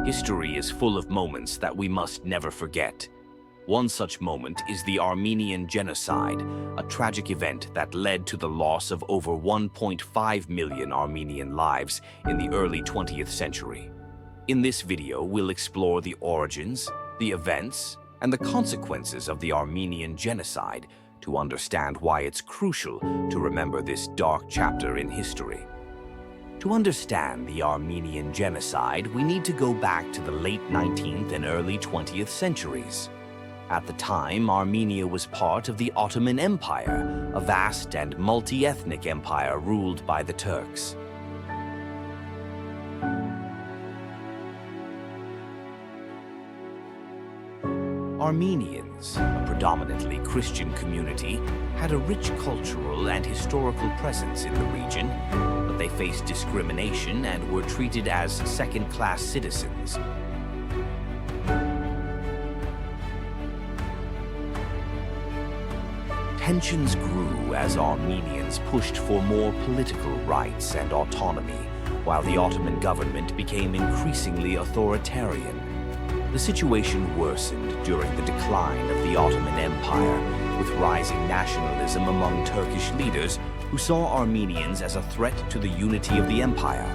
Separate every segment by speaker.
Speaker 1: History is full of moments that we must never forget. One such moment is the Armenian Genocide, a tragic event that led to the loss of over 1.5 million Armenian lives in the early 20th century. In this video, we'll explore the origins, the events, and the consequences of the Armenian Genocide to understand why it's crucial to remember this dark chapter in history. To understand the Armenian Genocide, we need to go back to the late 19th and early 20th centuries. At the time, Armenia was part of the Ottoman Empire, a vast and multi-ethnic empire ruled by the Turks. Armenians, a predominantly Christian community, had a rich cultural and historical presence in the region, but they faced discrimination and were treated as second-class citizens. Tensions grew as Armenians pushed for more political rights and autonomy, while the Ottoman government became increasingly authoritarian. The situation worsened during the decline of the Ottoman Empire, with rising nationalism among Turkish leaders who saw Armenians as a threat to the unity of the empire.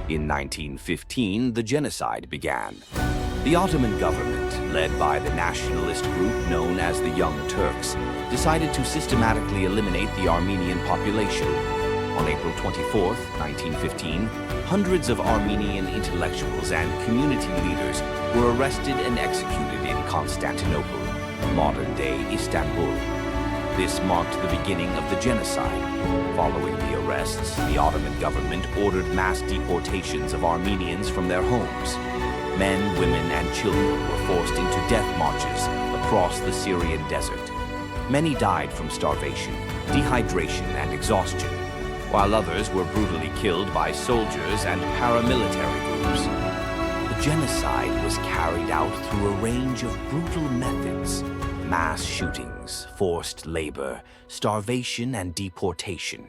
Speaker 1: In 1915, the genocide began. The Ottoman government, led by the nationalist group known as the Young Turks, decided to systematically eliminate the Armenian population. On April 24, 1915, hundreds of Armenian intellectuals and community leaders were arrested and executed in Constantinople, modern-day Istanbul. This marked the beginning of the genocide. Following the arrests, the Ottoman government ordered mass deportations of Armenians from their homes. Men, women, and children were forced into death marches across the Syrian desert. Many died from starvation, dehydration, and exhaustion, while others were brutally killed by soldiers and paramilitary groups. The genocide was carried out through a range of brutal methods: mass shootings, forced labor, starvation, and deportation.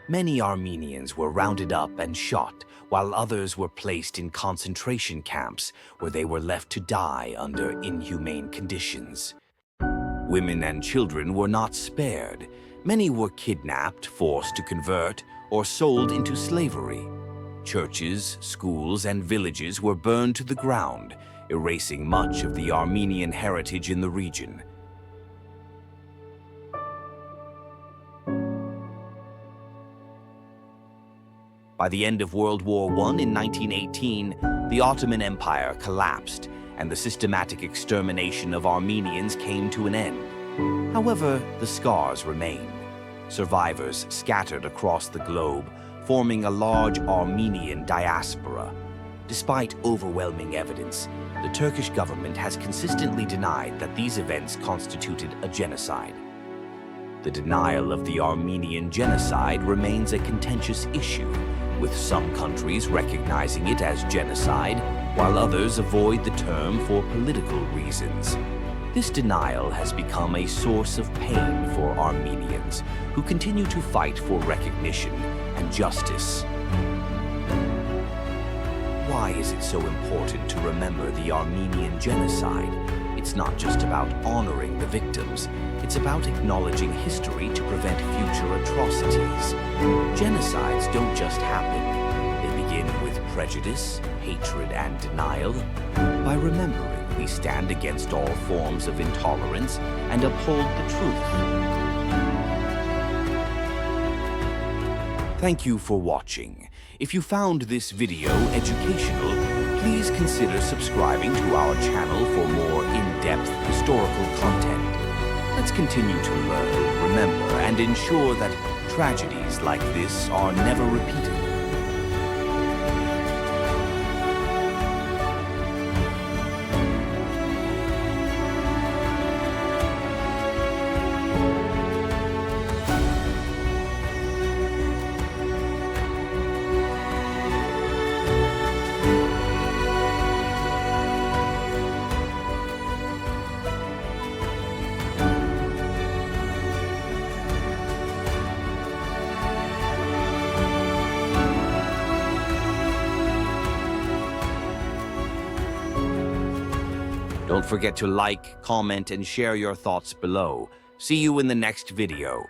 Speaker 1: Many Armenians were rounded up and shot, while others were placed in concentration camps where they were left to die under inhumane conditions. Women and children were not spared. Many were kidnapped, forced to convert, or sold into slavery. Churches, schools, and villages were burned to the ground, erasing much of the Armenian heritage in the region. By the end of World War I in 1918, the Ottoman Empire collapsed, and the systematic extermination of Armenians came to an end. However, the scars remained. Survivors scattered across the globe, forming a large Armenian diaspora. Despite overwhelming evidence, the Turkish government has consistently denied that these events constituted a genocide. The denial of the Armenian Genocide remains a contentious issue, with some countries recognizing it as genocide, while others avoid the term for political reasons. This denial has become a source of pain for Armenians, who continue to fight for recognition and justice. Why is it so important to remember the Armenian Genocide? It's not just about honoring the victims, it's about acknowledging history to prevent future atrocities. Genocides don't just happen. They begin with prejudice, hatred, and denial. By remembering, we stand against all forms of intolerance and uphold the truth. Thank you for watching. If you found this video educational, please consider subscribing to our channel for more in-depth historical content. Let's continue to learn, remember, and ensure that tragedies like this are never repeated. Don't forget to like, comment, and share your thoughts below. See you in the next video.